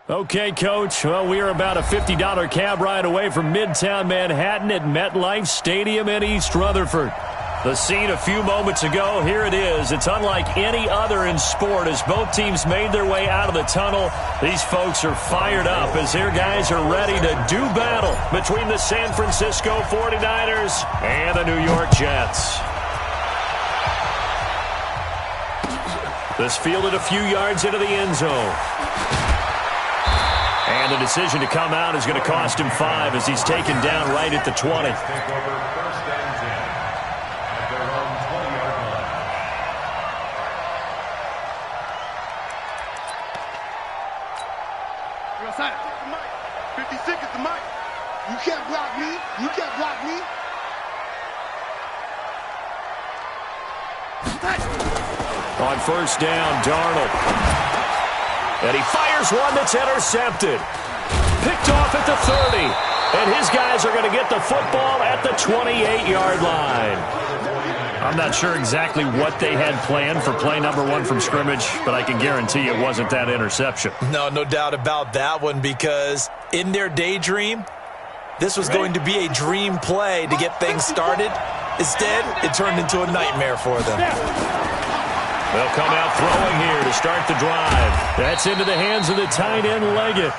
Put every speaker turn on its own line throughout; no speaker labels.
Okay, Coach. Well, we are about a $50 cab ride away from Midtown Manhattan at MetLife Stadium in East Rutherford. The scene a few moments ago, here it is. It's unlike any other in sport as both teams made their way out of the tunnel. These folks are fired up as their guys are ready to do battle between the San Francisco 49ers and the New York Jets. This fielded a few yards into the end zone. And the decision to come out is going to cost him 5 as he's taken down right at the 20.
Outside. 56 is the mic. You can't block me. You can't block me.
On first down, Darnold. And he fires one that's intercepted. Picked off at the 30. And his guys are going to get the football at the 28-yard line. I'm not sure exactly what they had planned for play number 1 from scrimmage, but I can guarantee it wasn't that interception.
No doubt about that one, because in their daydream, this was going to be a dream play to get things started. Instead, it turned into a nightmare for them.
They'll come out throwing here to start the drive. That's into the hands of the tight end, Leggett.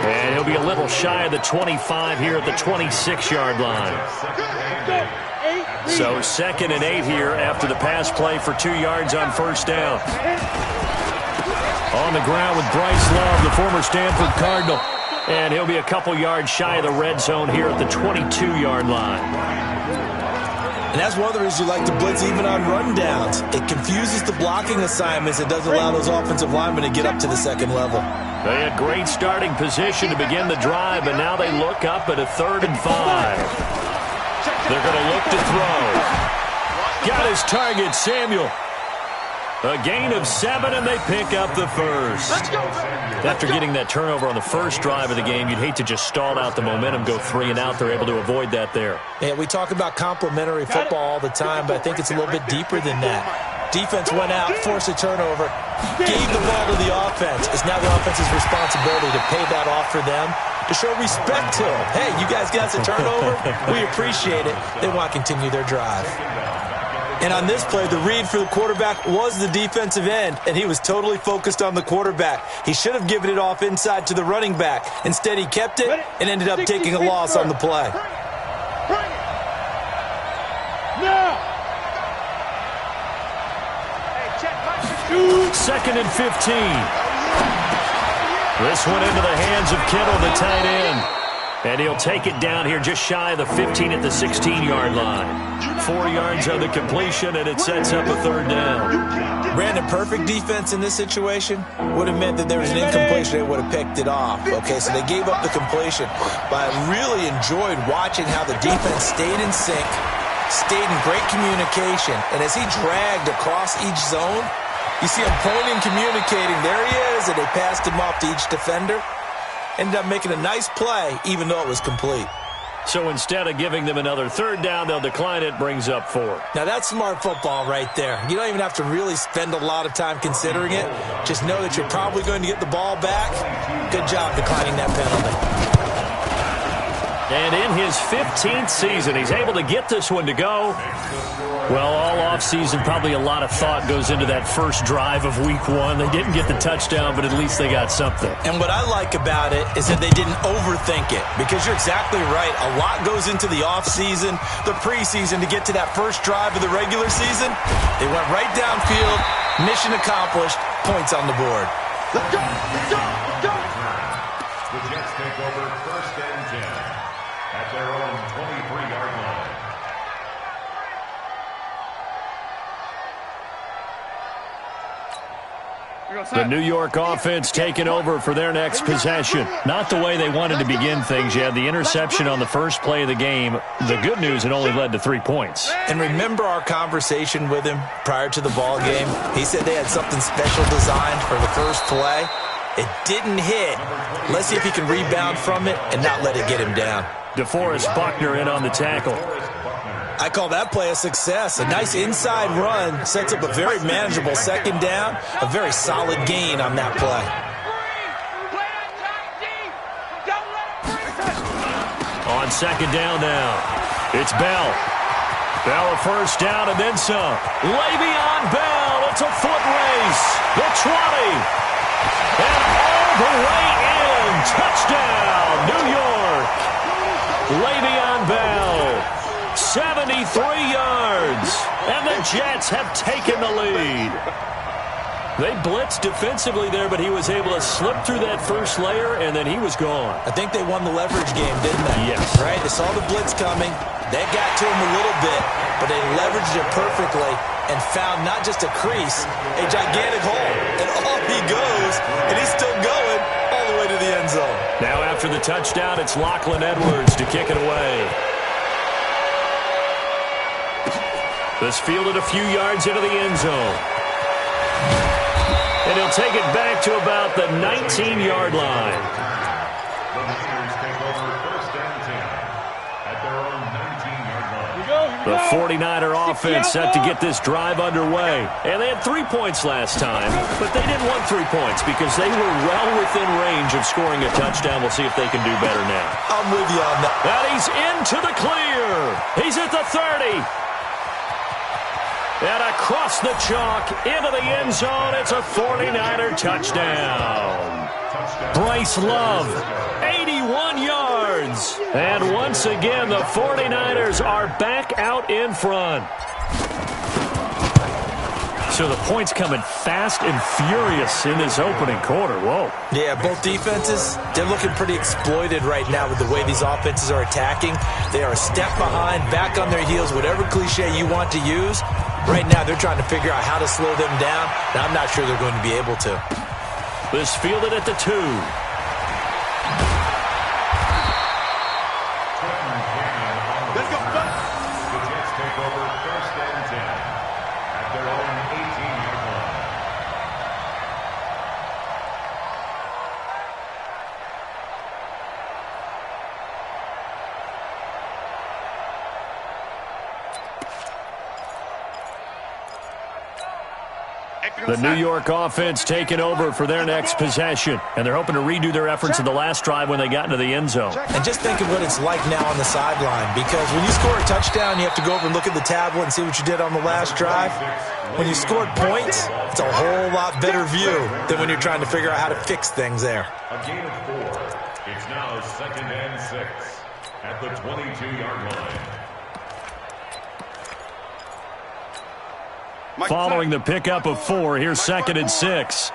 And he'll be a little shy of the 25 here at the 26-yard line. So 2nd and 8 here after the pass play for 2 yards on first down. On the ground with Bryce Love, the former Stanford Cardinal. And he'll be a couple yards shy of the red zone here at the 22-yard line.
And that's one of the reasons you like to blitz even on rundowns. It confuses the blocking assignments. It doesn't allow those offensive linemen to get up to the second level.
They had great starting position to begin the drive, and now they look up at a 3rd and 5. They're going to look to throw. Got his target, Samuel. A gain of 7, and they pick up the first. After getting that turnover on the first drive of the game, you'd hate to just stall out the momentum, go 3 and out. They're able to avoid that there.
Yeah, we talk about complementary football all the time, but I think it's a little bit deeper than that. Defense went out, forced a turnover, gave the ball to the offense. It's now the offense's responsibility to pay that off for them, to show respect to them. Hey, you guys got us a turnover. We appreciate it. They want to continue their drive. And on this play, the read for the quarterback was the defensive end, and he was totally focused on the quarterback. He should have given it off inside to the running back. Instead, he kept it and ended up taking a loss on the play.
Second and 15. This one into the hands of Kittle, the tight end. And he'll take it down here just shy of the 15 at the 16-yard line. 4 yards on the completion, and it sets up a 3rd down.
Brandon, perfect defense in this situation would have meant that there was an incompletion. They would have picked it off. Okay, so they gave up the completion. But I really enjoyed watching how the defense stayed in sync, stayed in great communication. And as he dragged across each zone, you see him pointing, communicating. There he is, and they passed him off to each defender. Ended up making a nice play, even though it was complete.
So instead of giving them another 3rd down, they'll decline it, brings up 4.
Now that's smart football right there. You don't even have to really spend a lot of time considering it. Just know that you're probably going to get the ball back. Good job declining that penalty.
And in his 15th season, he's able to get this one to go. Well, all offseason, probably a lot of thought goes into that first drive of week 1. They didn't get the touchdown, but at least they got something.
And what I like about it is that they didn't overthink it, because you're exactly right. A lot goes into the offseason, the preseason, to get to that first drive of the regular season. They went right downfield, mission accomplished, points on the board.
Let's go! Let's go! Let's go!
The Jets take over 1st and 10 at their own 23-yard line.
The New York offense taking over for their next possession. Not the way they wanted to begin things. You had the interception on the first play of the game. The good news, it only led to 3 points.
And remember our conversation with him prior to the ball game? He said they had something special designed for the first play. It didn't hit. Let's see if he can rebound from it and not let it get him down.
DeForest Buckner in on the tackle.
I call that play a success. A nice inside run sets up a very manageable 2nd down. A very solid gain on that play.
On second down now, it's Bell. Bell a first down and then some. Le'Veon Bell, it's a foot race. The 20. And all the way in. Touchdown, New York. Le'Veon Bell, 73 yards. And the Jets have taken the lead. They blitzed defensively there, but he was able to slip through that first layer, and then he was gone.
I think they won the leverage game, didn't they?
Yes.
Right? They saw the blitz coming. They got to him a little bit, but they leveraged it perfectly and found not just a crease, a gigantic hole. And off he goes, and he's still going all the way to the end zone.
Now after the touchdown, it's Lachlan Edwards to kick it away. This fielded a few yards into the end zone. And he'll take it back to about the 19-yard line.
The Niners take over first and 10 at their own 19-yard line.
The 49er offense set to get this drive underway. And they had 3 points last time, but they didn't want 3 points because they were well within range of scoring a touchdown. We'll see if they can do better now.
I'm with you on that.
And he's into the clear. He's at the 30. And across the chalk, into the end zone, it's a 49er touchdown. Bryce Love, 81 yards. And once again, the 49ers are back out in front. So the points coming fast and furious in this opening quarter. Whoa.
Yeah, both defenses, they're looking pretty exploited right now with the way these offenses are attacking. They are a step behind, back on their heels, whatever cliche you want to use. Right now, they're trying to figure out how to slow them down, and I'm not sure they're going to be able to.
This fielded at the 2.
Let's go.
The Jets take over first and 10 at their own 18-yard line.
The New York offense taking over for their next possession. And they're hoping to redo their efforts in the last drive when they got into the end zone.
And just think of what it's like now on the sideline, because when you score a touchdown, you have to go over and look at the tablet and see what you did on the last drive. When you scored points, it's a whole lot better view than when you're trying to figure out how to fix things there.
A gain of 4. It's now second and 6 at the 22-yard line.
Following the pickup of 4, here's second and 6.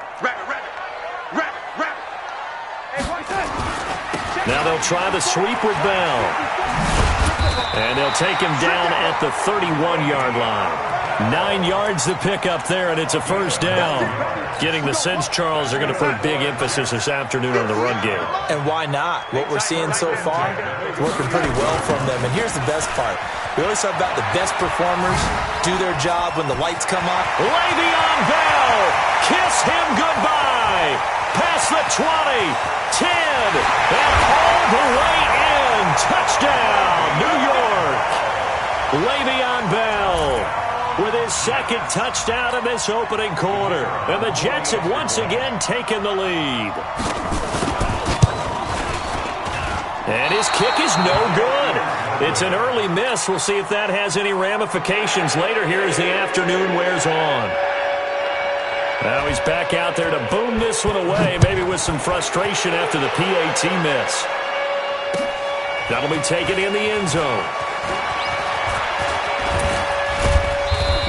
Now they'll try the sweep with Bell. And they'll take him down at the 31-yard line. 9 yards to pick up there, and it's a first down. Getting the sense, Charles, they're going to put big emphasis this afternoon on the run game.
And why not? What we're seeing so far, working pretty well from them. And here's the best part. We always talk about the best performers do their job when the lights come on.
Le'Veon Bell, kiss him goodbye. Past the 20, 10, and all the way in. Touchdown, New York. Le'Veon Bell with his second touchdown in this opening quarter. And the Jets have once again taken the lead. And his kick is no good. It's an early miss. We'll see if that has any ramifications later here as the afternoon wears on. Now he's back out there to boom this one away, maybe with some frustration after the PAT miss. That'll be taken in the end zone.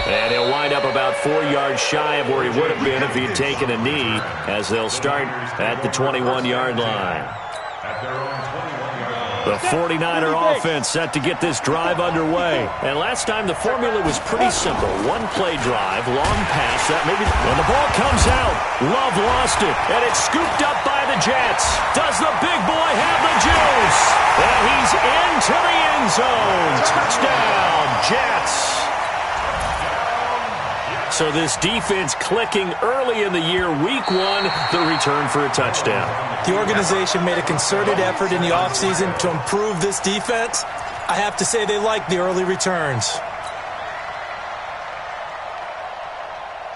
And he'll wind up about 4 yards shy of where he would have been if he had taken a knee, as they'll start at the 21-yard line. The 49er offense set to get this drive underway. And last time the formula was pretty simple. One-play drive, long pass. That maybe when the ball comes out, Love lost it. And it's scooped up by the Jets. Does the big boy have the juice? And he's into the end zone. Touchdown, Jets. So this defense clicking early in the year, week 1, the return for a touchdown.
The organization made a concerted effort in the offseason to improve this defense. I have to say they like the early returns.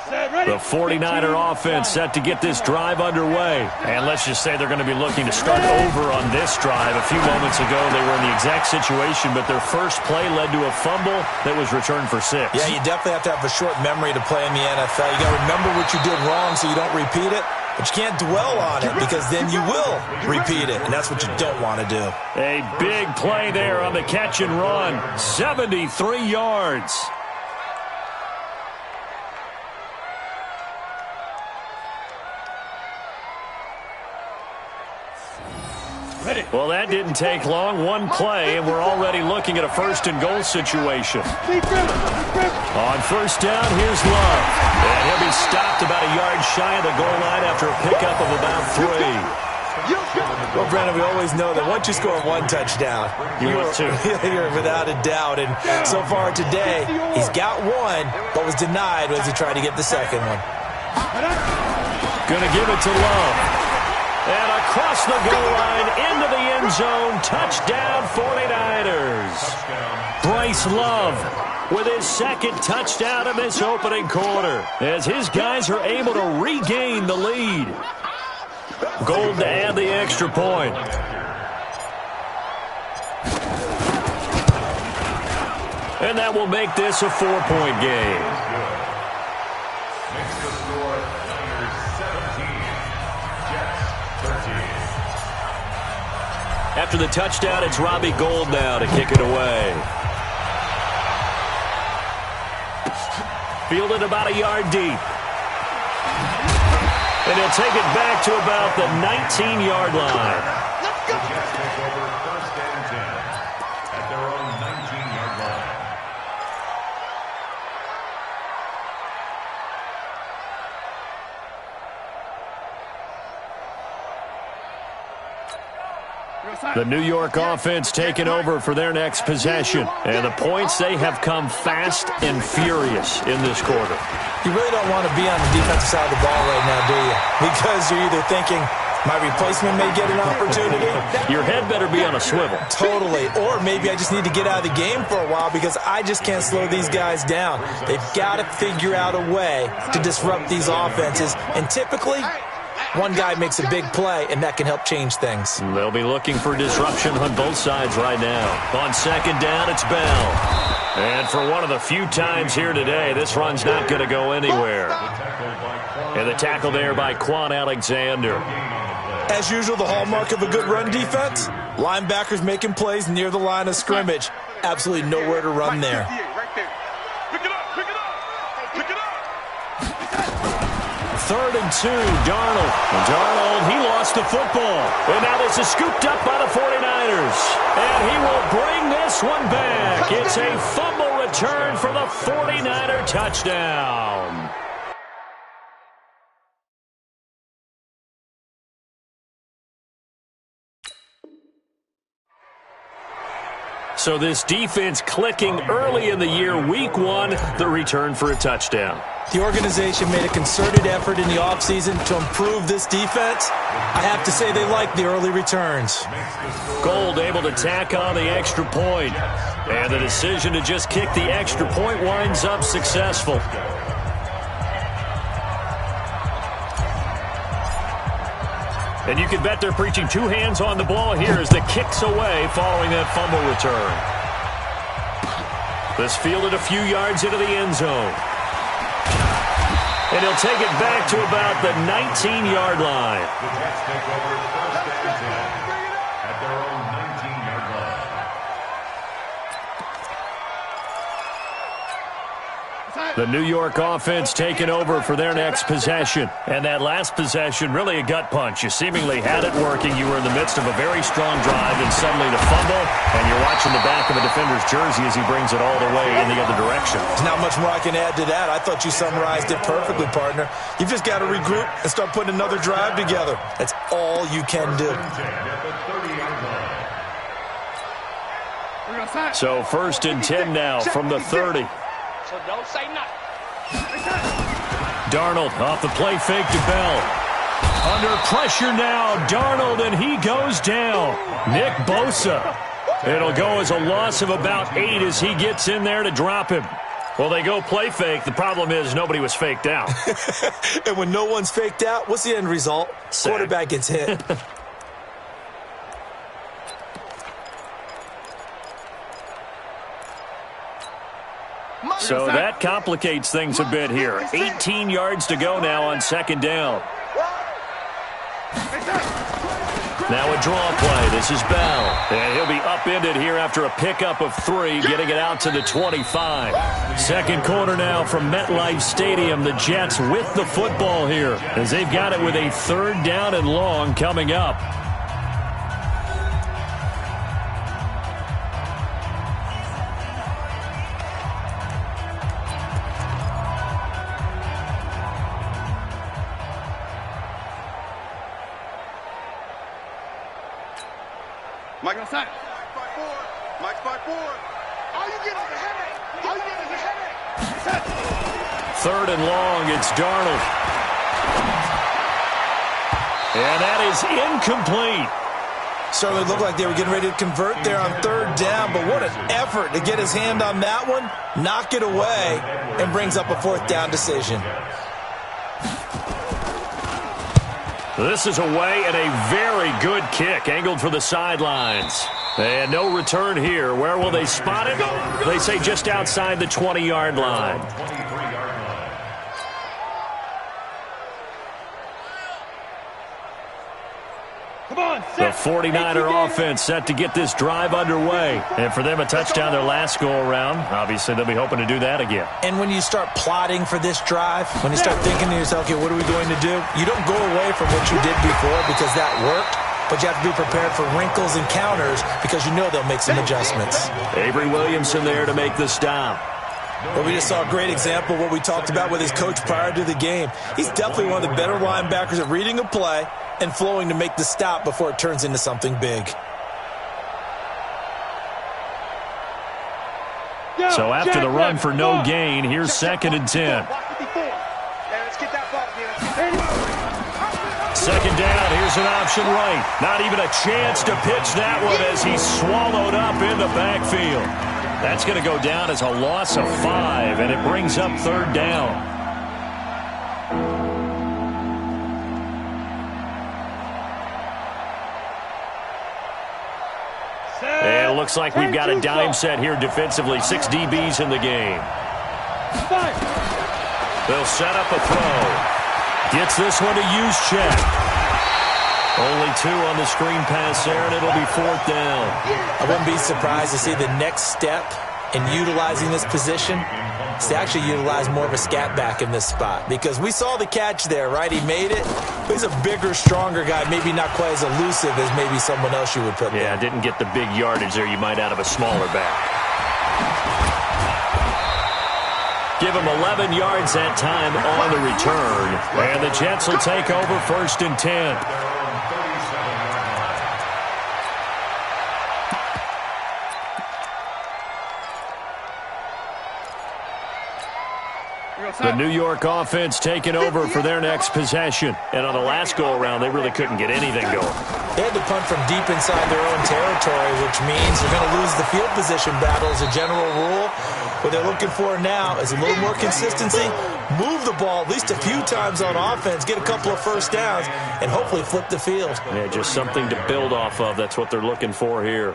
Set,
The 49er offense set to get this drive underway. And let's just say they're going to be looking to start over on this drive. A few moments ago, they were in the exact situation, but their first play led to a fumble that was returned for 6.
Yeah, you definitely have to have a short memory to play in the NFL. You got to remember what you did wrong so you don't repeat it. But you can't dwell on it because then you will repeat it, and that's what you don't want to do.
A big play there on the catch and run. 73 yards. Well, that didn't take long. One play, and we're already looking at a first-and-goal situation. On first down, here's Love. And he'll be stopped about a yard shy of the goal line after a pickup of about 3.
Well, Brandon, we always know that once you score one touchdown, you're without a doubt. And so far today, he's got one, but was denied as he tried to get the second one.
Going to give it to Love. And across the goal line, into the end zone, touchdown 49ers. Bryce Love with his second touchdown of this opening quarter as his guys are able to regain the lead. Gold to add the extra point. And that will make this a 4-point game. After the touchdown, it's Robbie Gould now to kick it away. Fielded about a yard deep. And he'll take it back to about the 19-yard line.
The Jets take over first and 10 at their own 19-yard line.
The New York offense taking over for their next possession. And the points, they have come fast and furious in this quarter.
You really don't want to be on the defensive side of the ball right now, do you? Because you're either thinking, my replacement may get an opportunity.
Your head better be on a swivel.
Totally. Or maybe I just need to get out of the game for a while because I just can't slow these guys down. They've got to figure out a way to disrupt these offenses. And typically, one guy makes a big play, and that can help change things.
They'll be looking for disruption on both sides right now. On second down, it's Bell. And for one of the few times here today, this run's not going to go anywhere. And the tackle there by Quan Alexander.
As usual, the hallmark of a good run defense, linebackers making plays near the line of scrimmage. Absolutely nowhere to run there.
Third and 2, Darnold. Darnold, he lost the football. And now this is scooped up by the 49ers. And he will bring this one back. It's a fumble return for the 49er touchdown. So this defense clicking early in the year, week 1, the return for a touchdown.
The organization made a concerted effort in the offseason to improve this defense. I have to say they like the early returns.
Gould able to tack on the extra point. And the decision to just kick the extra point winds up successful. And you can bet they're preaching 2 hands on the ball here as the kick's away following that fumble return. This fielded a few yards into the end zone. And he'll take it back to about the 19-yard line.
The Jets take over first and 10 at their own 19-yard line.
The New York offense taking over for their next possession. And that last possession, really a gut punch. You seemingly had it working. You were in the midst of a very strong drive, and suddenly the fumble, and you're watching the back of a defender's jersey as he brings it all the way in the other direction.
There's not much more I can add to that. I thought you summarized it perfectly, partner. You've just got to regroup and start putting another drive together. That's all you can do.
So first and 10 now from the 30.
So don't say nothing.
Darnold off the play fake to Bell. Under pressure now, Darnold, and he goes down. Nick Bosa. It'll go as a loss of about 8 as he gets in there to drop him. Well, they go play fake. The problem is nobody was faked out.
And when no one's faked out, what's the end result?
Sack.
Quarterback gets hit.
So that complicates things a bit here. 18 yards to go now on second down. Now a draw play. This is Bell. And he'll be upended here after a pickup of 3, getting it out to the 25. Second quarter now from MetLife Stadium. The Jets with the football here as they've got it with a 3rd down and long coming up.
Mike on side. Mike's by 4. All you get is a headache. All you get is a headache.
3rd and long. It's Darnold. And that is incomplete.
Certainly looked like they were getting ready to convert there on 3rd down, but what an effort to get his hand on that one, knock it away, and brings up a 4th down decision.
This is away and a very good kick angled for the sidelines. And no return here. Where will they spot it? They say just outside the 20-yard line. The 49er offense set to get this drive underway. And for them, a touchdown their last go-around. Obviously, they'll be hoping to do that again.
And when you start plotting for this drive, when you start thinking to yourself, okay, what are we going to do? You don't go away from what you did before because that worked, but you have to be prepared for wrinkles and counters because you know they'll make some adjustments.
Avery Williamson there to make the stop.
Well, we just saw a great example of what we talked about with his coach prior to the game. He's definitely one of the better linebackers at reading a play and flowing to make the stop before it turns into something big.
So after the run for no gain, here's 2nd and 10. 2nd down, here's an option right. Not even a chance to pitch that one as he's swallowed up in the backfield. That's going to go down as a loss of 5, and it brings up 3rd down. And it looks like we've got a dime set here defensively. 6 DBs in the game. They'll set up a throw. Gets this one to Juszczyk. Only 2 on the screen pass there, and it'll be 4th down.
I wouldn't be surprised to see the next step in utilizing this position is to actually utilize more of a scat back in this spot. Because we saw the catch there, right? He made it. He's a bigger, stronger guy, maybe not quite as elusive as maybe someone else you would put there.
Yeah, didn't get the big yardage there you might out of a smaller back. Give him 11 yards that time on the return. And the Jets will take over 1st and 10. The New York offense taking over for their next possession. And on the last go-around, they really couldn't get anything going.
They had to punt from deep inside their own territory, which means they're going to lose the field position battle as a general rule. What they're looking for now is a little more consistency, move the ball at least a few times on offense, get a couple of 1st downs, and hopefully flip the field.
Yeah, just something to build off of. That's what they're looking for here.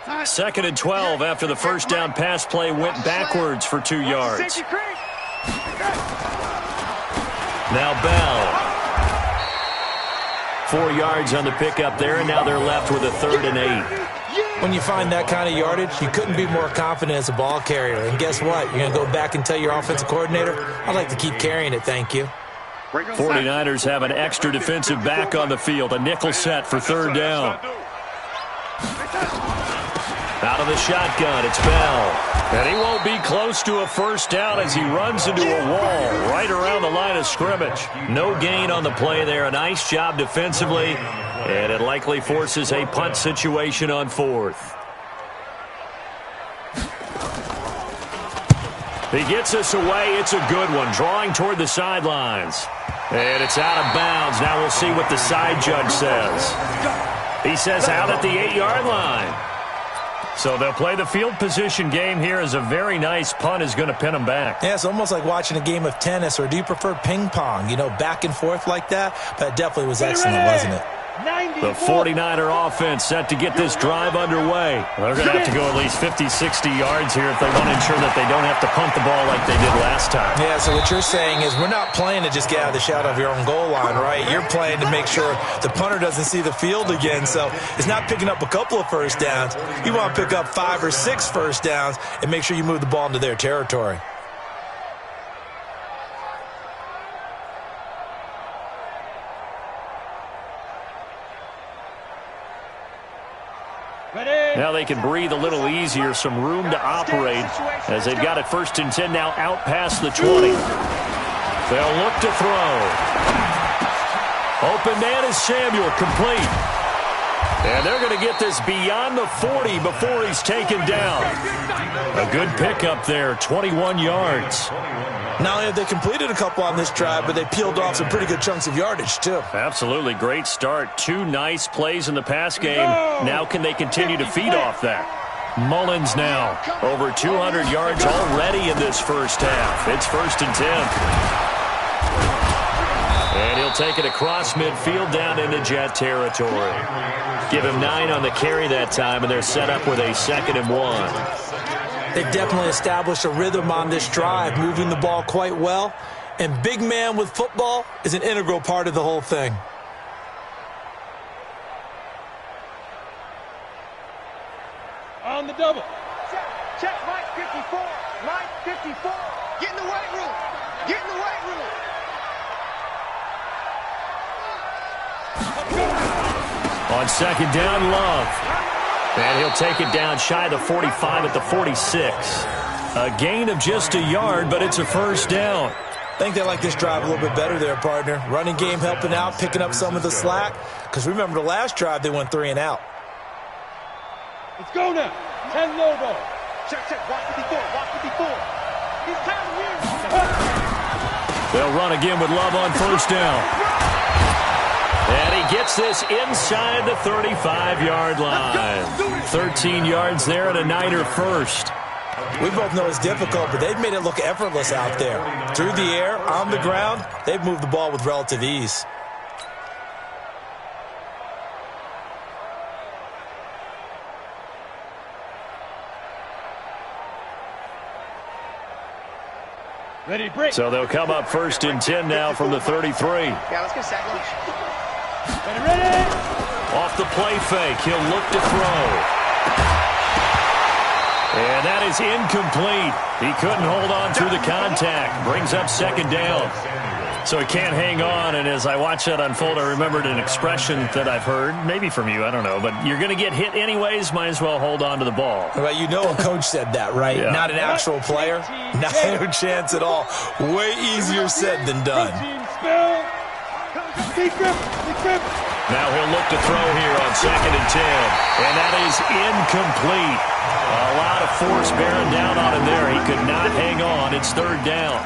2nd and 12 after the 1st down pass play went backwards for 2 yards. Now Bell. 4 yards on the pickup there, and now they're left with a 3rd and 8.
When you find that kind of yardage, you couldn't be more confident as a ball carrier. And guess what? You're going to go back and tell your offensive coordinator, I'd like to keep carrying it, thank you.
49ers have an extra defensive back on the field, a nickel set for 3rd down. Out of the shotgun, it's Bell. And he won't be close to a 1st down as he runs into a wall right around the line of scrimmage. No gain on the play there. A nice job defensively. And it likely forces a punt situation on 4th. He gets us away. It's a good one. Drawing toward the sidelines. And it's out of bounds. Now we'll see what the side judge says. He says out at the 8-yard line. So they'll play the field position game here as a very nice punt is going to pin them back.
Yeah, it's almost like watching a game of tennis, or do you prefer ping pong? You know, back and forth like that? But it definitely was excellent, wasn't it?
The 49er offense set to get this drive underway. They're going to have to go at least 50, 60 yards here if they want to ensure that they don't have to punt the ball like they did last time.
Yeah, so what you're saying is we're not playing to just get out of the shadow of your own goal line, right? You're playing to make sure the punter doesn't see the field again. So it's not picking up a couple of first downs. You want to pick up 5 or 6 first downs and make sure you move the ball into their territory.
Now they can breathe a little easier, some room to operate as they've got it 1st and 10 now out past the 20. They'll look to throw. Open man is Samuel, complete. And they're going to get this beyond the 40 before he's taken down. A good pickup there, 21 yards.
Not only have they completed a couple on this drive, but they peeled off some pretty good chunks of yardage, too.
Absolutely. Great start. 2 nice plays in the pass game. Now can they continue to feed off that? Mullins now over 200 yards already in this first half. It's 1st and 10. And he'll take it across midfield down into Jet territory. Give him 9 on the carry that time, and they're set up with a 2nd and 1.
They've definitely established a rhythm on this drive, moving the ball quite well. And big man with football is an integral part of the whole thing.
On the double.
Check, Mike 54. Mike 54. Get in the weight room. Get in the weight room.
On 2nd down, Love. And he'll take it down shy of the 45 at the 46. A gain of just a yard, but it's a 1st down.
I think they like this drive a little bit better there, partner. Running game helping out, picking up some of the slack. Because remember, the last drive, they went 3 and out.
Let's go now. 10 low ball.
Check, watch 54, watch 54. It's time to win.
They'll run again with Love on 1st down. And he gets this inside the 35-yard line. 13 yards there and a Niner first.
We both know it's difficult, but they've made it look effortless out there. Through the air, on the ground, they've moved the ball with relative ease.
Ready, break.
So they'll come up 1st and 10 now from the 33.
Yeah, let's get sack lunch.
Ready.
Off the play fake, he'll look to throw. And that is incomplete. He couldn't hold on through the contact. Brings up 2nd down. So he can't hang on, and as I watch that unfold, I remembered an expression that I've heard, maybe from you, I don't know, but you're going to get hit anyways, might as well hold on to the ball.
Well, you know a coach said that, right?
Yeah.
Not an actual player. Not no chance at all. Way easier said than done.
Now he'll look to throw here on 2nd and 10, and that is incomplete. A lot of force bearing down on him there. He could not hang on. It's 3rd down.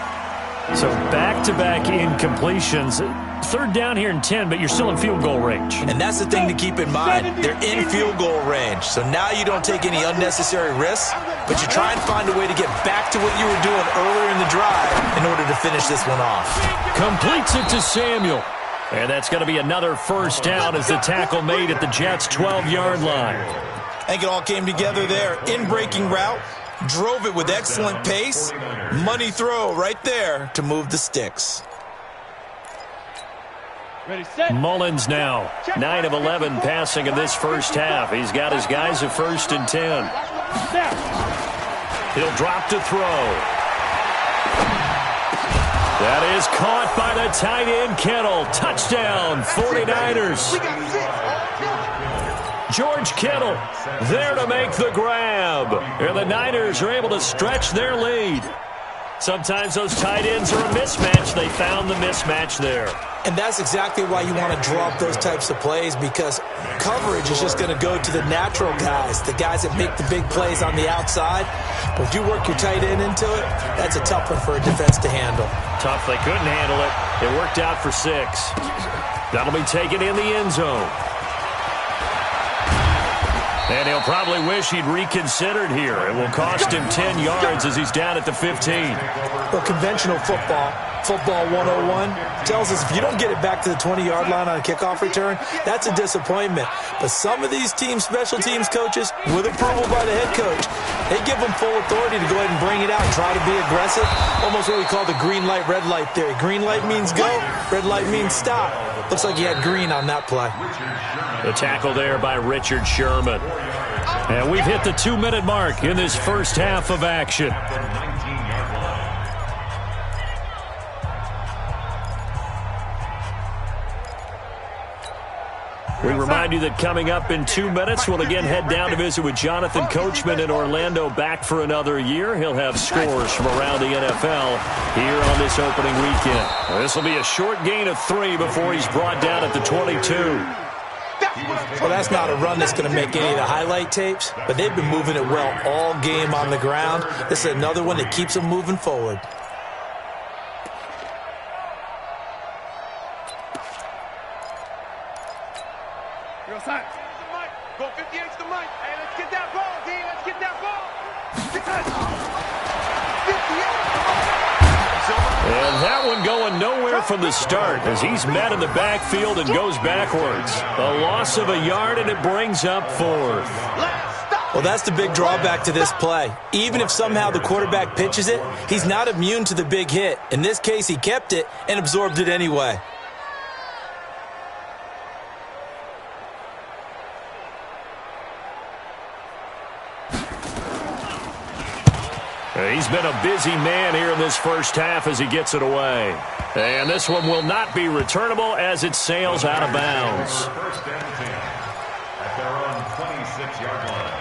So back-to-back incompletions. 3rd down here in 10, but you're still in field goal range.
And that's the thing to keep in mind. They're in field goal range. So now you don't take any unnecessary risks, but you try and find a way to get back to what you were doing earlier in the drive in order to finish this one off.
Completes it to Samuel. And that's going to be another 1st down as the tackle made at the Jets' 12-yard line.
I think it all came together there. In-breaking route. Drove it with excellent pace. Money throw right there to move the sticks.
Ready, set.
Mullins now, 9 of 11 passing in this first half. He's got his guys at 1st and 10. He'll drop to throw. That is caught by the tight end, Kittle. Touchdown, 49ers. George Kittle there to make the grab. And the Niners are able to stretch their lead. Sometimes those tight ends are a mismatch. They found the mismatch there.
And that's exactly why you want to draw up those types of plays, because coverage is just going to go to the natural guys, the guys that make the big plays on the outside. But if you work your tight end into it, that's a tough one for a defense to handle.
Tough. They couldn't handle it. It worked out for 6. That'll be taken in the end zone. And he'll probably wish he'd reconsidered here. It will cost him 10 yards as he's down at the 15.
Well, conventional football 101, tells us if you don't get it back to the 20-yard line on a kickoff return, that's a disappointment. But some of these special teams coaches, with approval by the head coach, they give them full authority to go ahead and bring it out and try to be aggressive. Almost what we call the green light, red light theory. Green light means go, red light means stop. Looks like he had green on that play.
The tackle there by Richard Sherman. And we've hit the 2-minute mark in this first half of action. We remind you that coming up in 2 minutes, we'll again head down to visit with Jonathan Coachman in Orlando, back for another year. He'll have scores from around the NFL here on this opening weekend. This will be a short gain of 3 before he's brought down at the 22.
Well, that's not a run that's going to make any of the highlight tapes, but they've been moving it well all game on the ground. This is another one that keeps them moving forward.
Go 58's the mic. Hey, let's get that ball, D. Let's get that ball.
And that one going nowhere from the start as he's met in the backfield and goes backwards. A loss of a yard, and it brings up 4th.
Well, that's the big drawback to this play. Even if somehow the quarterback pitches it, he's not immune to the big hit. In this case, he kept it and absorbed it anyway.
He's been a busy man here in this first half as he gets it away. And this one will not be returnable as it sails out of bounds.
First and 10 at their own 26-yard line.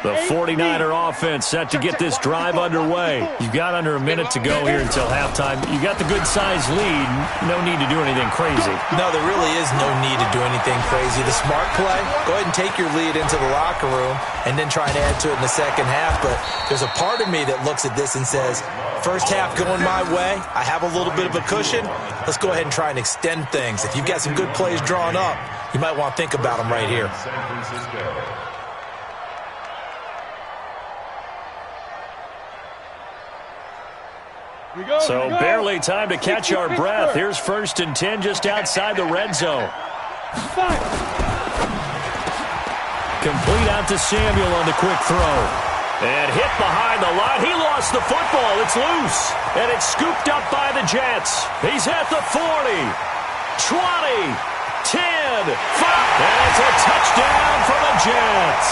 The 49er offense set to get this drive underway. You've got under a minute to go here until halftime. You got the good-sized lead. No need to do anything crazy.
No, there really is no need to do anything crazy. The smart play, go ahead and take your lead into the locker room and then try and add to it in the second half. But there's a part of me that looks at this and says, first half going my way, I have a little bit of a cushion. Let's go ahead and try and extend things. If you've got some good plays drawn up, you might want to think about them right here.
San Francisco.
So barely time to catch our breath. Here's 1st and 10 just outside the red zone. Complete out to Samuel on the quick throw. And hit behind the line. He lost the football. It's loose. And it's scooped up by the Jets. He's at the 40, 20, 10, 5. And it's a touchdown for the Jets.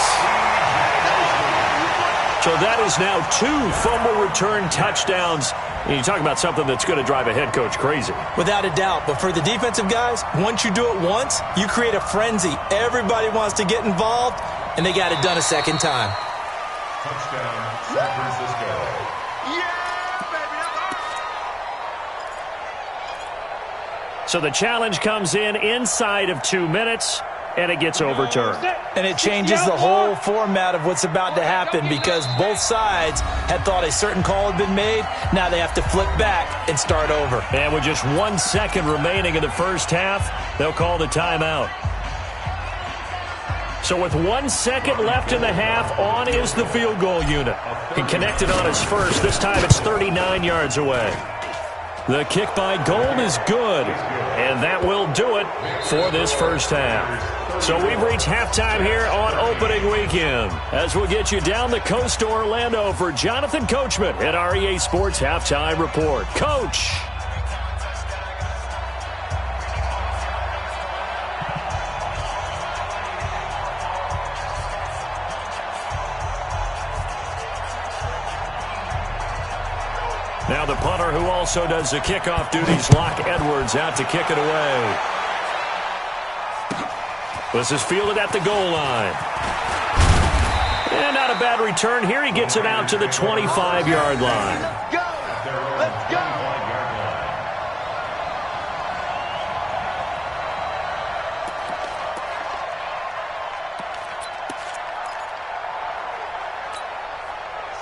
So that is now 2 fumble return touchdowns. And you talk about something that's going to drive a head coach crazy.
Without a doubt. But for the defensive guys, once you do it once, you create a frenzy. Everybody wants to get involved, and they got it done a second time.
Touchdown, San Francisco.
Yeah, baby.
So the challenge comes in inside of 2 minutes, and it gets overturned.
And it changes the whole format of what's about to happen because both sides had thought a certain call had been made. Now they have to flip back and start over.
And with just 1 second remaining in the first half, they'll call the timeout. So with 1 second left in the half, on is the field goal unit. He connected on his first. This time it's 39 yards away. The kick by Gold is good, and that will do it for this first half. So we've reached halftime here on opening weekend as we'll get you down the coast to Orlando for Jonathan Coachman at our EA Sports Halftime Report. Coach. Now the punter who also does the kickoff duties, Locke Edwards, out to kick it away. This is fielded at the goal line. And not a bad return here. He gets it out to the 25-yard line.
Let's go. Let's go.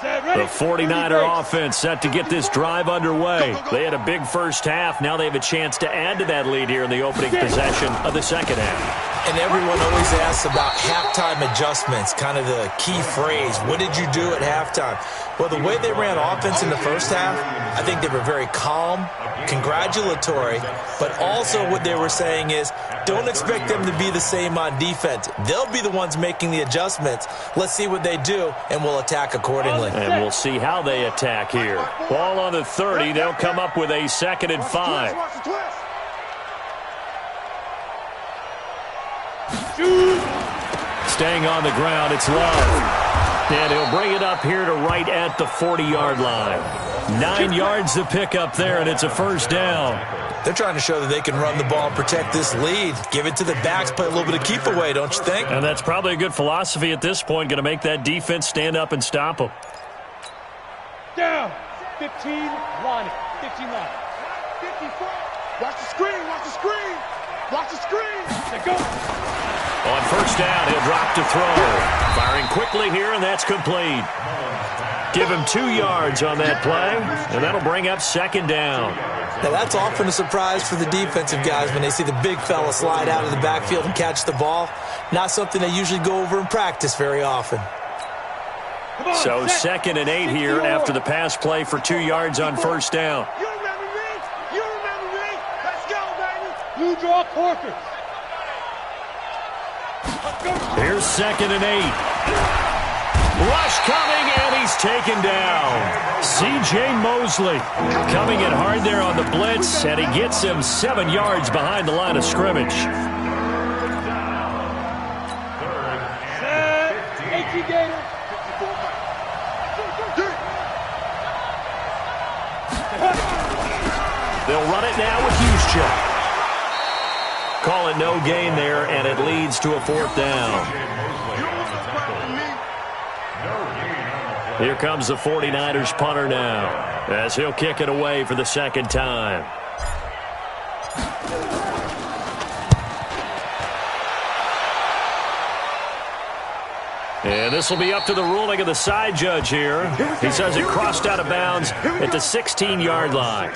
Set,
The 49er offense set to get this drive underway. They had a big first half. Now they have a chance to add to that lead here in the opening possession of the second half.
And everyone always asks about halftime adjustments, kind of the key phrase. What did you do at halftime? Well, the way they ran offense in the first half, I think they were very calm, congratulatory, but also what they were saying is don't expect them to be the same on defense. They'll be the ones making the adjustments. Let's see what they do, and we'll attack accordingly.
And we'll see how they attack here. Ball on the 30. They'll come up with a 2nd and 5. Staying on the ground, it's Love. And he'll bring it up here to right at the 40-yard line. 9 yards to pick up there, and it's a first down.
They're trying to show that they can run the ball and protect this lead. Give it to the backs, play a little bit of keep away, don't you think?
And that's probably a good philosophy at this point, going to make that defense stand up and stop them.
Down. 15, line. 15 line.
54. Watch the screen, watch the screen. Watch the screen.
They go.
On first down, he'll drop to throw. Firing quickly here, and that's complete. Give him 2 yards on that play, and that'll bring up 2nd down.
Now, that's often a surprise for the defensive guys when they see the big fella slide out of the backfield and catch the ball. Not something they usually go over in practice very often.
So 2nd and 8 here after the pass play for 2 yards on first down.
You remember me? You remember me? Let's go, baby.
Blue draw Corker.
Here's 2nd and 8. Rush coming, and he's taken down. C.J. Mosley coming in hard there on the blitz, and he gets him 7 yards behind the line of scrimmage. They'll run it now with Juszczyk. Call it no gain there, and it leads to a 4th down. Here comes the 49ers punter now, as he'll kick it away for the 2nd time. And this will be up to the ruling of the side judge here. He says it crossed out of bounds at the 16-yard line.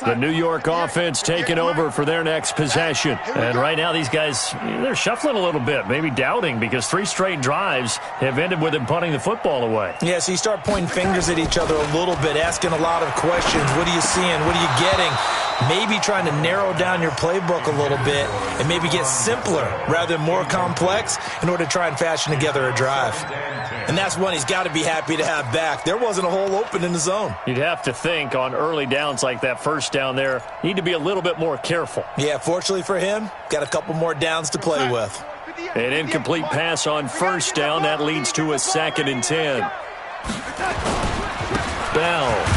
The New York offense taking over for their next possession. And right now these guys, they're shuffling a little bit, maybe doubting, because 3 straight drives have ended with them punting the football away.
Yeah, so you start pointing fingers at each other a little bit, asking a lot of questions. What are you seeing? What are you getting? Maybe trying to narrow down your playbook a little bit and maybe get simpler rather than more complex in order to try and fashion together a drive. And that's one he's got to be happy to have back. There wasn't a hole open in the zone.
You'd have to think on early downs like that first down there, need to be a little bit more careful.
Yeah, fortunately for him, got a couple more downs to play with.
An incomplete pass on first down. That leads to a 2nd and 10. Bell.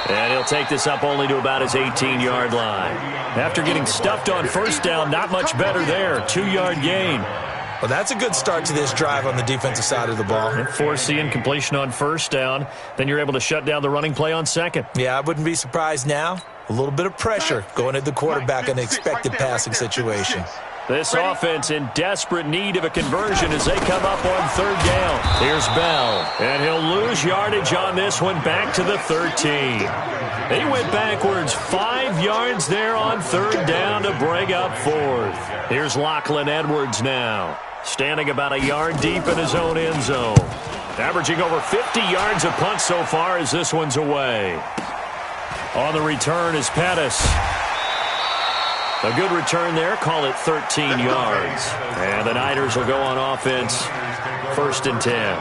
And he'll take this up only to about his 18-yard line. After getting stuffed on first down, not much better there. 2-yard gain.
Well, that's a good start to this drive on the defensive side of the ball.
And force the incompletion on first down. Then you're able to shut down the running play on 2nd.
Yeah, I wouldn't be surprised now. A little bit of pressure going at the quarterback in an expected passing situation.
This offense in desperate need of a conversion as they come up on 3rd down. Here's Bell, and he'll lose yardage on this one back to the 13. He went backwards 5 yards there on 3rd down to bring up 4th. Here's Lachlan Edwards now, standing about a yard deep in his own end zone. Averaging over 50 yards a punt so far as this one's away. On the return is Pettis. A good return there. Call it 13 yards. And the Niners will go on offense. 1st and 10.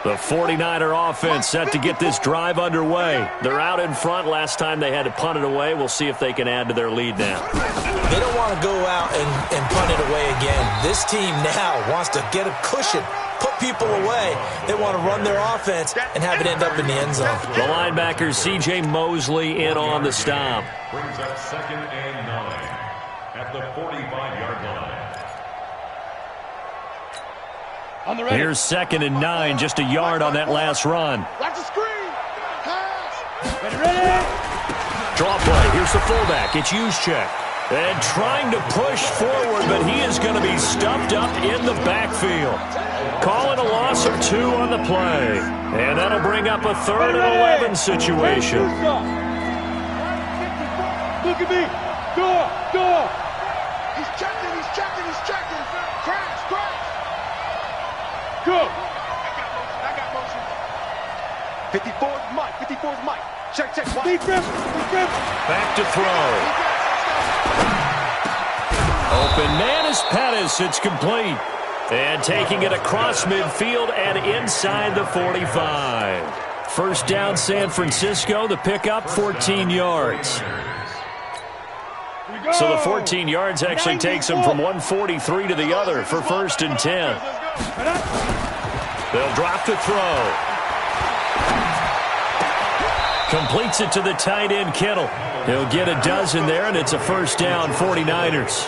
The 49er offense set to get this drive underway. They're out in front. Last time they had to punt it away. We'll see if they can add to their lead now.
They don't want to go out and punt it away again. This team now wants to get a cushion, put people away. They want to run their offense and have it end up in the end zone.
The linebacker, C.J. Mosley, in on the stop.
Brings up 2nd and 9 at the 45-yard line.
Here's 2nd and 9, just a yard on that last run.
Watch the screen.
Ready?
Draw play. Here's the fullback. It's Juszczyk. And trying to push forward, but he is going to be stuffed up in the backfield. Calling a loss of 2 on the play. And that'll bring up a 3rd and 11 situation.
Look at me. Go.
He's checking. Crash.
Go.
I got motion. 54's Mike. Check.
Defense.
Back to throw. Open man is Pettis. It's complete. And taking it across midfield and inside the 45. First down San Francisco. The pickup 14 yards. So the 14 yards actually takes them from 143 to the other for 1st and 10. They'll drop to throw. Completes it to the tight end, Kittle. He'll get a dozen there, and it's a first down, 49ers.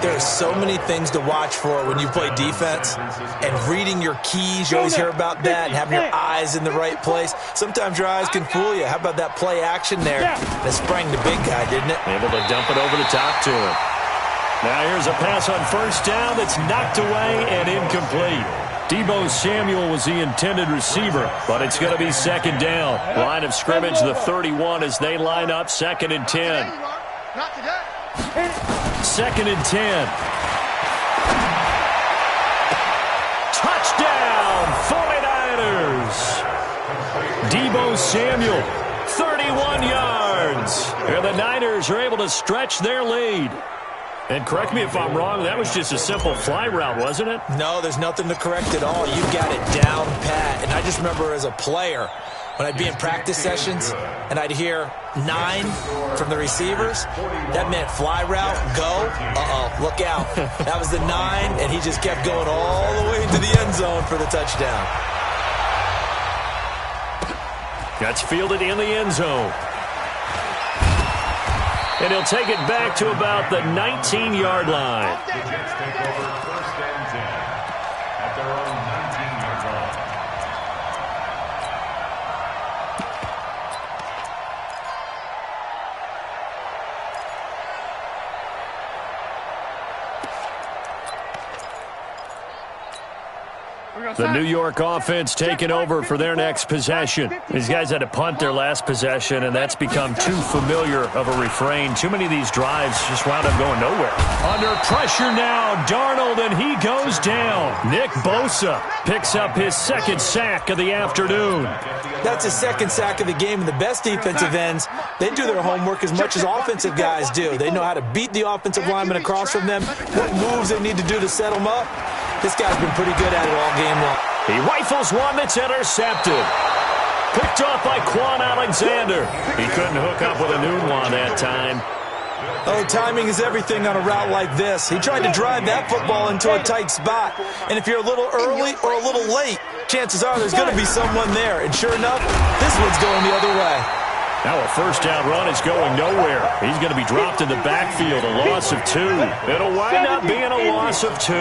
There are so many things to watch for when you play defense, and reading your keys, you always hear about that, and having your eyes in the right place. Sometimes your eyes can fool you. How about that play action there? That sprang the big guy, didn't it?
Able to dump it over the top to him. Now here's a pass on first down that's knocked away and incomplete. Deebo Samuel was the intended receiver, but it's going to be 2nd down. Line of scrimmage, the 31 as they line up 2nd and 10.
Not today.
2nd and 10. Touchdown, 49ers. Deebo Samuel, 31 yards. And the Niners are able to stretch their lead. And correct me if I'm wrong, that was just a simple fly route, wasn't it?
No, there's nothing to correct at all. You got it down pat. And I just remember as a player, when I'd be in practice sessions and I'd hear 9 from the receivers, that meant fly route, go, look out. That was the 9, and he just kept going all the way into the end zone for the touchdown.
That's fielded in the end zone. And he'll take it back to about the 19-yard line.
The Jets take over 1st and 10 at their own 19-yard line.
The New York offense taking over for their next possession. These guys had to punt their last possession, and that's become too familiar of a refrain. Too many of these drives just wound up going nowhere. Under pressure now, Darnold, and he goes down. Nick Bosa picks up his 2nd sack of the afternoon.
That's his 2nd sack of the game, and the best defensive ends, they do their homework as much as offensive guys do. They know how to beat the offensive lineman across from them, what moves they need to do to set them up. This guy's been pretty good at it all game long.
He rifles one that's intercepted. Picked off by Quan Alexander. He couldn't hook up with a new one that time.
Oh, timing is everything on a route like this. He tried to drive that football into a tight spot. And if you're a little early or a little late, chances are there's going to be someone there. And sure enough, this one's going the other way.
Now a first down run is going nowhere. He's going to be dropped in the backfield, a loss of 2. It'll wind up being a loss of 2.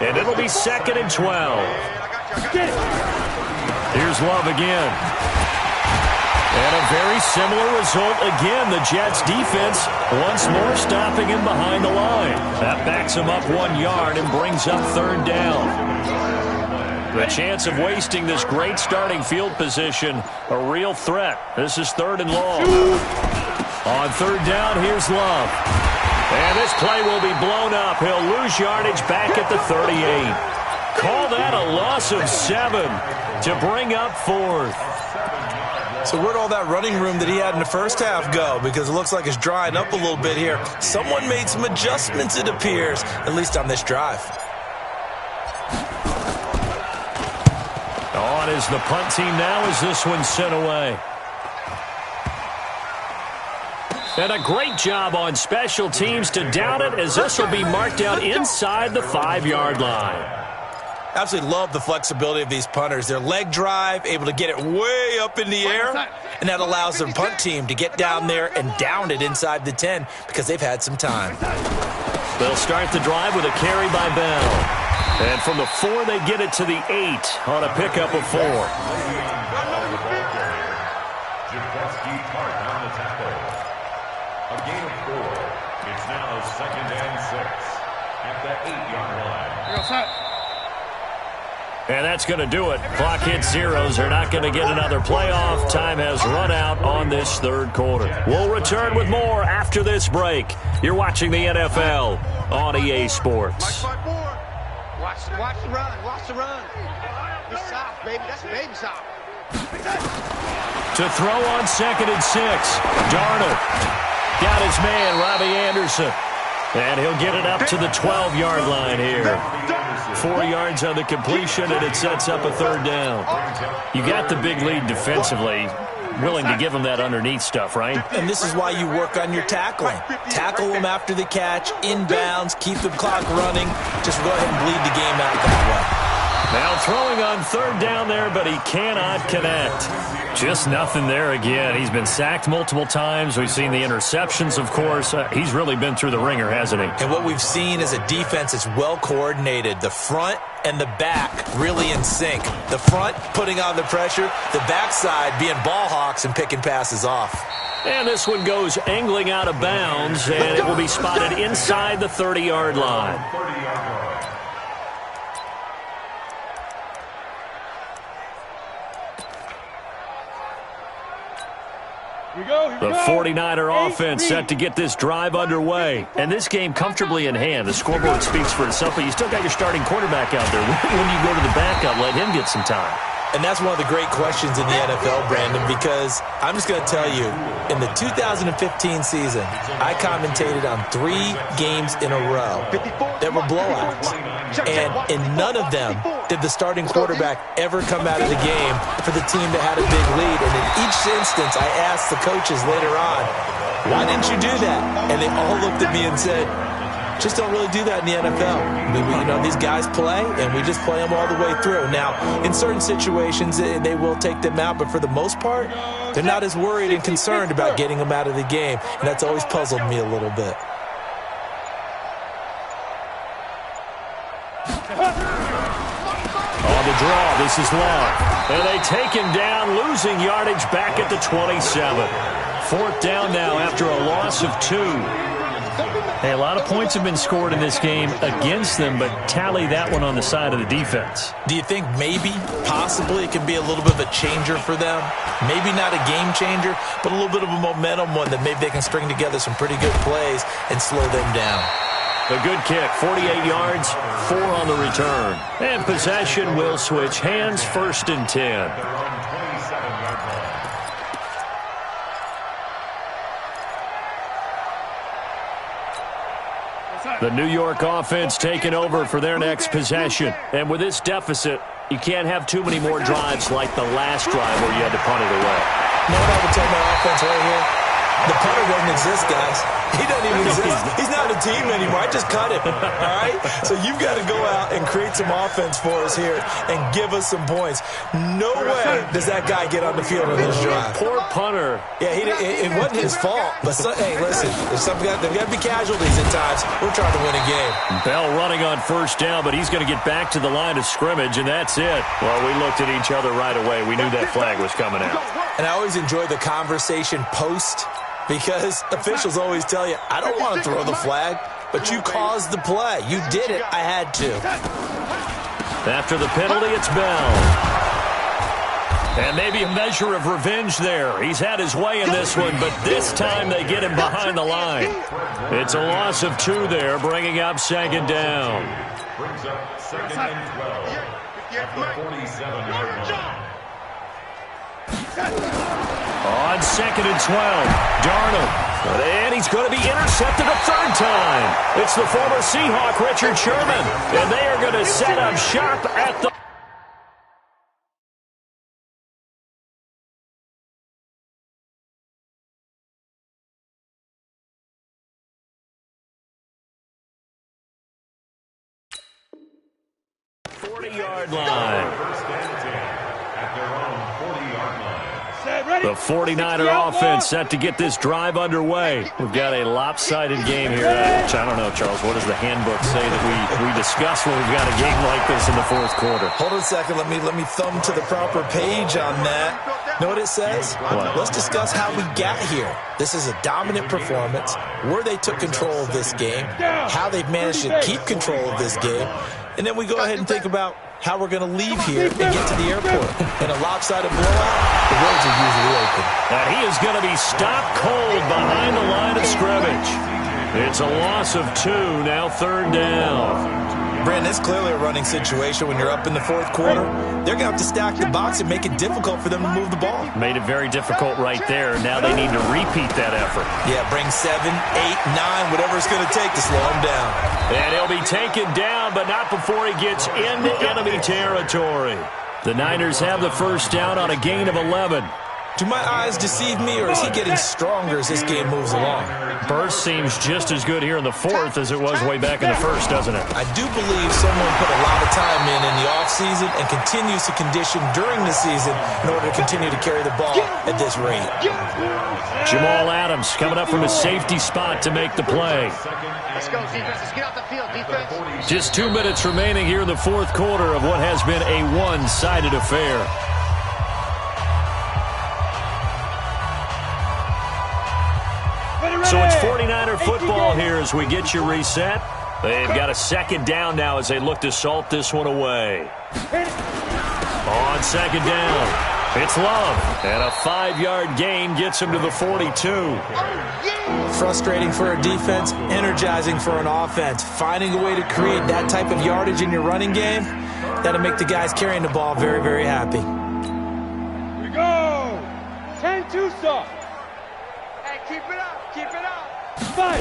And it'll be 2nd and 12. Here's Love again. And a very similar result again. The Jets defense once more stopping him behind the line. That backs him up 1 yard and brings up 3rd down. The chance of wasting this great starting field position, a real threat. This is 3rd and long. On 3rd down, here's Love. And this play will be blown up. He'll lose yardage back at the 38. Call that a loss of 7 to bring up 4th.
So where'd all that running room that he had in the first half go? Because it looks like it's drying up a little bit here. Someone made some adjustments, it appears, at least on this drive.
On is the punt team now as this one's sent away. And a great job on special teams to down it, as this will be marked out inside the 5-yard line.
Absolutely love the flexibility of these punters. Their leg drive, able to get it way up in the air, and that allows their punt team to get down there and down it inside the 10 because they've had some time.
They'll start the drive with a carry by Bell. And from the 4, they get it to the 8 on a pickup of 4.
Tart on the tackle. A gain of 4. It's now 2nd and 6 at the 8-yard line.
And that's going to do it. Clock hits zeros. They're not going to get another playoff. Time has run out on this third quarter. We'll return with more after this break. You're watching the NFL on EA Sports.
Watch the run. Watch the run. It's soft, baby. That's baby soft.
To throw on 2nd and 6. Darnold got his man, Robbie Anderson. And he'll get it up to the 12-yard line here. 4 yards on the completion, and it sets up a 3rd down. You got the big lead defensively. Willing to give them that underneath stuff, right?
And this is why you work on your tackling. Tackle them after the catch, inbounds, keep the clock running. Just go ahead and bleed the game out that way.
Now throwing on 3rd down there, but he cannot connect. Just nothing there again. He's been sacked multiple times. We've seen the interceptions, of course. He's really been through the ringer, hasn't he?
And what we've seen is a defense that's well coordinated. The front and the back really in sync. The front putting on the pressure, the backside being ball hawks and picking passes off.
And this one goes angling out of bounds, and it will be spotted inside the 30-yard line. The 49er offense set to get this drive underway. And this game comfortably in hand. The scoreboard speaks for itself, but you still got your starting quarterback out there. When you go to the backup, let him get some time.
And that's one of the great questions in the NFL, Brandon, because I'm just going to tell you, in the 2015 season, I commentated on 3 games in a row that were blowouts. And in none of them did the starting quarterback ever come out of the game for the team that had a big lead. And in each instance, I asked the coaches later on, why didn't you do that? And they all looked at me and said, just don't really do that in the NFL. These guys play, and we just play them all the way through. Now, in certain situations, they will take them out, but for the most part, they're not as worried and concerned about getting them out of the game, and that's always puzzled me a little bit.
On the draw, this is long. And they take him down, losing yardage back at the 27. 4th down now after a loss of 2. Hey, a lot of points have been scored in this game against them, but tally that one on the side of the defense.
Do you think maybe, possibly, it could be a little bit of a changer for them? Maybe not a game changer, but a little bit of a momentum one that maybe they can string together some pretty good plays and slow them down.
A good kick, 48 yards, 4 on the return. And possession will switch hands, 1st and 10. The New York offense taking over for their next possession. And with this deficit, you can't have too many more drives like the last drive where you had to punt it away.
You know what I would tell my offense right here? The punter doesn't exist, guys. He doesn't even exist. He's not a team anymore. I just cut him, all right? So you've got to go out and create some offense for us here and give us some points. No way does that guy get on the field on this drive.
Poor punter.
Yeah, it wasn't his fault. But, hey, listen, there's got to be casualties at times. We're trying to win a game.
Bell running on 1st down, but he's going to get back to the line of scrimmage, and that's it. Well, we looked at each other right away. We knew that flag was coming out.
And I always enjoy the conversation post, because officials always tell you, I don't want to throw the flag, but you caused the play. You did it. I had to.
After the penalty, it's Bell. And maybe a measure of revenge there. He's had his way in this one, but this time they get him behind the line. It's a loss of 2 there, bringing up 2nd down.
Brings up 2nd and 12 at the 47-yard line.
On 2nd and 12, Darnold. And he's going to be intercepted a 3rd time. It's the former Seahawk, Richard Sherman. And they are going to set up shop at the... yard line. The 49er offense set to get this drive underway. We've got a lopsided game here. Which I don't know, Charles. What does the handbook say that we discuss when we've got a game like this in the 4th quarter?
Hold on a second. Let me thumb to the proper page on that. Know what it says?
What?
Let's discuss how we got here. This is a dominant performance, where they took control of this game, how they've managed to keep control of this game, and then we go ahead and think about how we're going to leave here and get to the airport. In a lopsided blowout, the roads are usually open.
And he is going to be stopped cold behind the line of scrimmage. It's a loss of 2, now 3rd down.
Brandon, it's clearly a running situation when you're up in the 4th quarter. They're going to have to stack the box and make it difficult for them to move the ball.
Made it very difficult right there. Now they need to repeat that effort.
Yeah, bring 7, 8, 9, whatever it's going to take to slow him down.
And he'll be taken down, but not before he gets into enemy territory. The Niners have the first down on a gain of 11.
Do my eyes deceive me, or is he getting stronger as this game moves along?
Burst seems just as good here in the 4th as it was way back in the 1st, doesn't it?
I do believe someone put a lot of time in the offseason and continues to condition during the season in order to continue to carry the ball at this rate.
Jamal Adams coming up from a safety spot to make the play.
Let's go, defense. Let's get off the field, defense.
Just 2 minutes remaining here in the 4th quarter of what has been a one-sided affair. So it's 49er football here as we get you reset. They've got a 2nd down now as they look to salt this one away. On 2nd down, it's Love. And a 5-yard gain gets him to the 42.
Frustrating for a defense, energizing for an offense. Finding a way to create that type of yardage in your running game, that'll make the guys carrying the ball very, very happy.
Here we go. 10-2 stop.
Hey, keep it up. Keep it up.
Fight.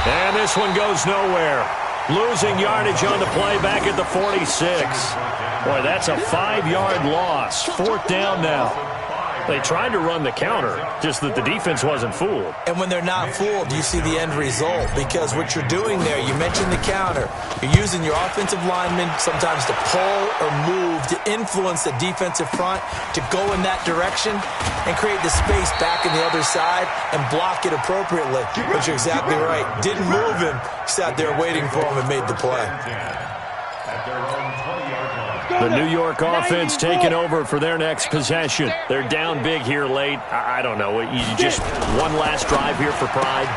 And this one goes nowhere. Losing yardage on the play back at the 46. Boy, that's a 5-yard loss. 4th down now. They tried to run the counter, just that the defense wasn't fooled.
And when they're not fooled, you see the end result. Because what you're doing there, you mentioned the counter. You're using your offensive linemen sometimes to pull or move to influence the defensive front to go in that direction and create the space back in the other side and block it appropriately. But you're exactly right. Didn't move him. Sat there waiting for him and made the play.
The New York offense taking over for their next possession. They're down big here late. I don't know. You just one last drive here for pride.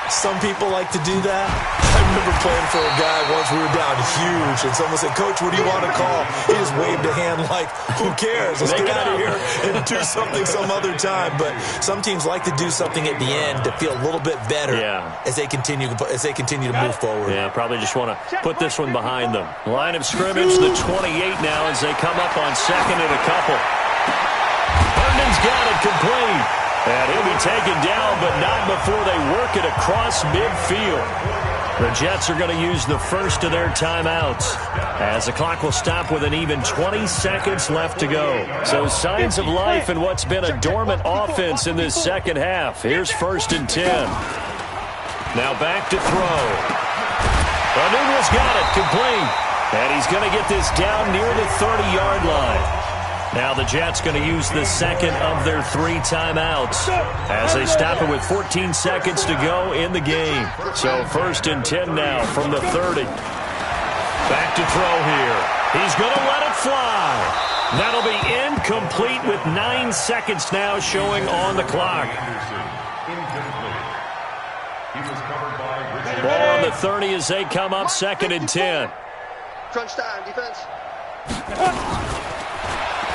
Some people like to do that. I remember playing for a guy once. We were down huge, and someone said, "Coach, what do you want to call?" He just waved a hand like, "Who cares? Let's get out of here and do something some other time." But some teams like to do something at the end to feel a little bit better as they continue to move forward.
Yeah, probably just want to put this one behind them. Line of scrimmage, the 28 now as they come up on 2nd and a couple. Herndon's got it complete. And he'll be taken down, but not before they work it across midfield. The Jets are going to use the first of their timeouts as the clock will stop with an even 20 seconds left to go. So signs of life in what's been a dormant offense in this second half. Here's 1st and 10. Now back to throw. Anunu's got it complete. And he's going to get this down near the 30-yard line. Now the Jets going to use the 2nd of their 3 timeouts as they stop it with 14 seconds to go in the game. So 1st and 10 now from the 30. Back to throw here. He's going to let it fly. That'll be incomplete with 9 seconds now showing on the clock. Ball on the 30 as they come up 2nd and 10.
Crunch time, defense.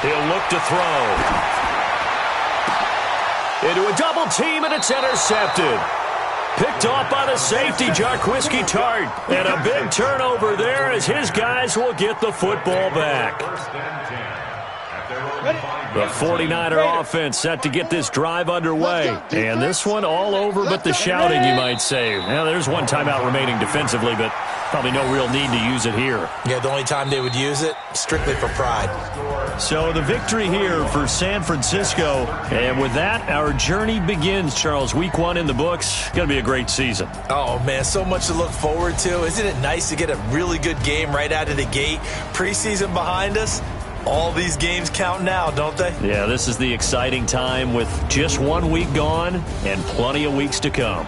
He'll look to throw. Into a double team, and it's intercepted. Picked off by the safety, Jarquiski Tart. And a big turnover there as his guys will get the football back. The 49er offense set to get this drive underway. And this one all over but the shouting, you might say. Now, there's one timeout remaining defensively, but probably no real need to use it here.
Yeah, the only time they would use it, strictly for pride.
So the victory here for San Francisco. And with that, our journey begins, Charles. Week 1 in the books. Going to be a great season.
Oh, man, so much to look forward to. Isn't it nice to get a really good game right out of the gate? Preseason behind us. All these games count now, don't they?
Yeah, this is the exciting time with just 1 week gone and plenty of weeks to come.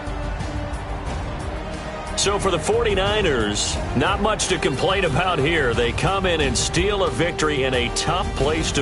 So for the 49ers, not much to complain about here. They come in and steal a victory in a tough place to